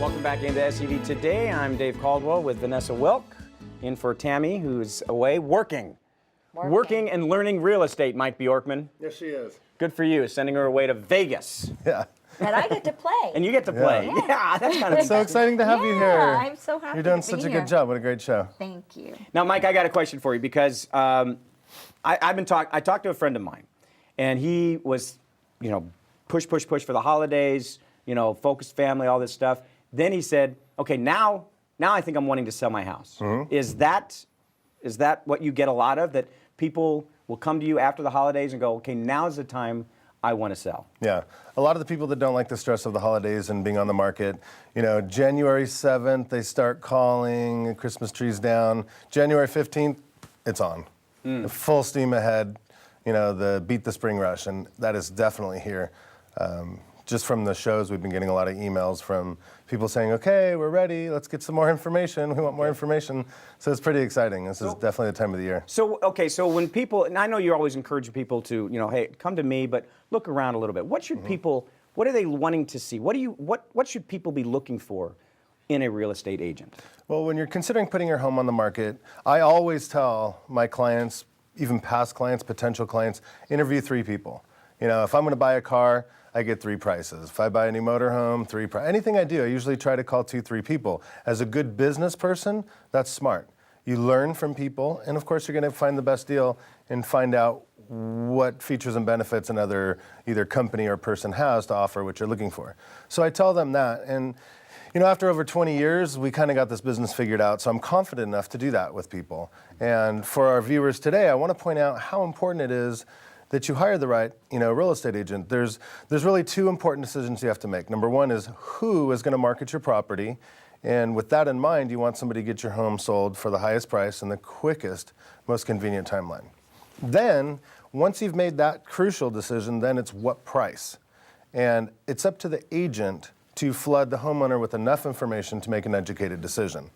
welcome back into SUV Today. I'm Dave Caldwell with Vanessa Wilk, in for Tammy, who's away working and learning real estate, Mike Bjorkman. Yes, she is. Good for you, sending her away to Vegas. Yeah. And I get to play. And you get to play. Yeah, that's kind of so exciting to have you here. I'm so happy You're doing to such be a here. good job. What a great show. Thank you. Now, Mike, I got a question for you because I talked to a friend of mine, and he was, push for the holidays, focused family, all this stuff. Then he said, okay, now I think I'm wanting to sell my house. Mm-hmm. Is that what you get a lot of, that people will come to you after the holidays and go, okay, now's the time I want to sell? Yeah. A lot of the people that don't like the stress of the holidays and being on the market, January 7th, they start calling, Christmas trees down. January 15th, it's on. Full steam ahead, the beat the spring rush, and that is definitely here. Just from the shows, we've been getting a lot of emails from people saying, okay, we're ready, let's get some more information, we want more information. So it's pretty exciting. This is definitely the time of the year. So when people, and I know you're always encouraging people to, hey, come to me, but look around a little bit. What should people, what are they wanting to see? What should people be looking for in a real estate agent? Well, when you're considering putting your home on the market, I always tell my clients, even past clients, potential clients, interview 3 people. If I'm going to buy a car, I get 3 prices. If I buy a new motorhome, 3 prices. Anything I do, I usually try to call 2-3 people. As a good business person, that's smart. You learn from people, and of course you're going to find the best deal and find out what features and benefits another either company or person has to offer what you're looking for. So I tell them that, and after over 20 years, we kind of got this business figured out, so I'm confident enough to do that with people. And for our viewers today, I want to point out how important it is that you hire the right, real estate agent. There's really 2 important decisions you have to make. Number 1 is who is going to market your property, and with that in mind, you want somebody to get your home sold for the highest price and the quickest, most convenient timeline. Then, once you've made that crucial decision, then it's what price. And it's up to the agent to flood the homeowner with enough information to make an educated decision.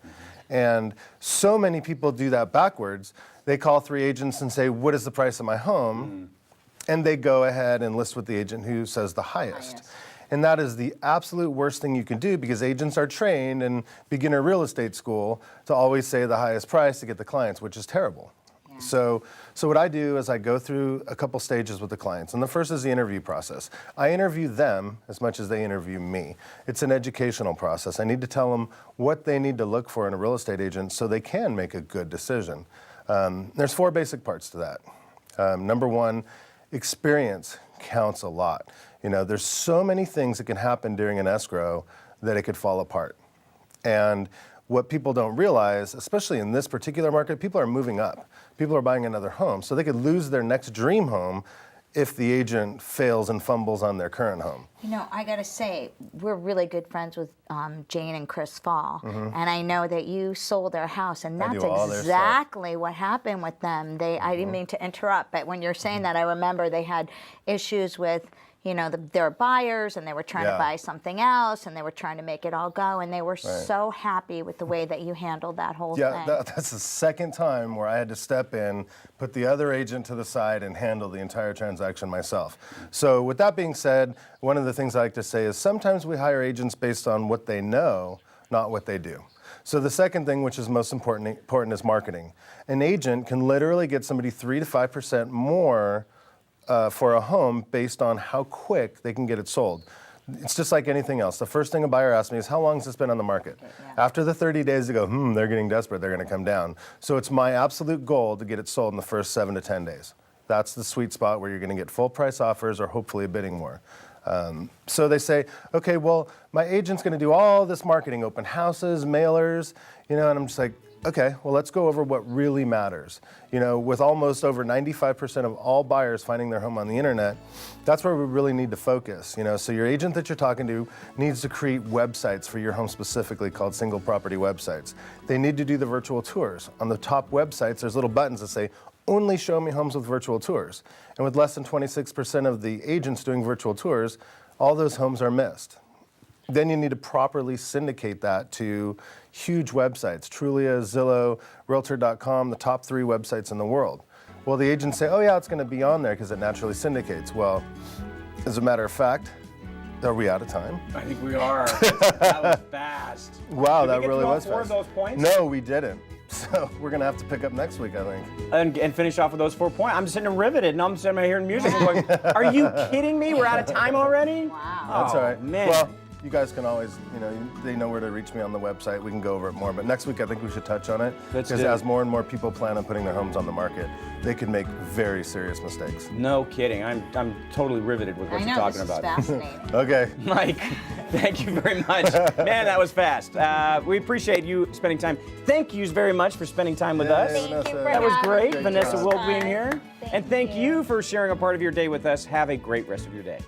And so many people do that backwards. They call 3 agents and say, what is the price of my home? And they go ahead and list with the agent who says the highest. And that is the absolute worst thing you can do, because agents are trained in beginner real estate school to always say the highest price to get the clients, which is terrible. Yeah. So what I do is I go through a couple stages with the clients. And the first is the interview process. I interview them as much as they interview me. It's an educational process. I need to tell them what they need to look for in a real estate agent so they can make a good decision. There's 4 basic parts to that. Number 1, experience counts a lot. There's so many things that can happen during an escrow that it could fall apart. And what people don't realize, especially in this particular market, people are moving up. People are buying another home, so they could lose their next dream home if the agent fails and fumbles on their current home. I gotta say, we're really good friends with Jane and Chris Fall, and I know that you sold their house, and that's exactly what happened with them. I didn't mean to interrupt, but when you're saying that, I remember they had issues with their buyers, and they were trying to buy something else, and they were trying to make it all go, and they were so happy with the way that you handled that whole thing. Yeah, that's the second time where I had to step in, put the other agent to the side, and handle the entire transaction myself. So with that being said, one of the things I like to say is sometimes we hire agents based on what they know, not what they do. So the second thing, which is most important is marketing. An agent can literally get somebody 3 to 5% more for a home based on how quick they can get it sold. It's just like anything else. The first thing a buyer asks me is, how long has this been on the market? After the 30 days, they go, they're getting desperate, they're going to come down. So it's my absolute goal to get it sold in the first 7 to 10 days. That's the sweet spot where you're going to get full price offers or hopefully a bidding war. So they say, okay, well, my agent's going to do all this marketing, open houses, mailers, and I'm just like, okay, well, let's go over what really matters. With almost over 95% of all buyers finding their home on the internet, that's where we really need to focus. So your agent that you're talking to needs to create websites for your home specifically called single property websites. They need to do the virtual tours. On the top websites, there's little buttons that say, only show me homes with virtual tours. And with less than 26% of the agents doing virtual tours, all those homes are missed. Then you need to properly syndicate that to huge websites, Trulia, Zillow, Realtor.com, the top 3 websites in the world. Well, the agents say, oh yeah, it's going to be on there because it naturally syndicates. Well, as a matter of fact, Are we out of time? I think we are. That was fast. Wow, Did we that get really through all was four fast. of those points? No, we didn't. So we're gonna have to pick up next week, I think. And finish off with those 4 points. I'm sitting there riveted, and I'm sitting there hearing music. I'm going, are you kidding me? We're out of time already? Wow. That's all right. Man. Well, you guys can always, they know where to reach me on the website. We can go over it more. But next week, I think we should touch on it. Let's Because do it. as more and more people plan on putting their homes on the market, they could make very serious mistakes. No kidding. I'm totally riveted with what I you're know, talking this about. is fascinating. Okay. Mike, thank you very much. Man, that was fast. We appreciate you spending time. Thank you very much for spending time with us. Thank you Vanessa. for That was having great. me. Vanessa job. Wild being here. Thank And thank you. you for sharing a part of your day with us. Have a great rest of your day.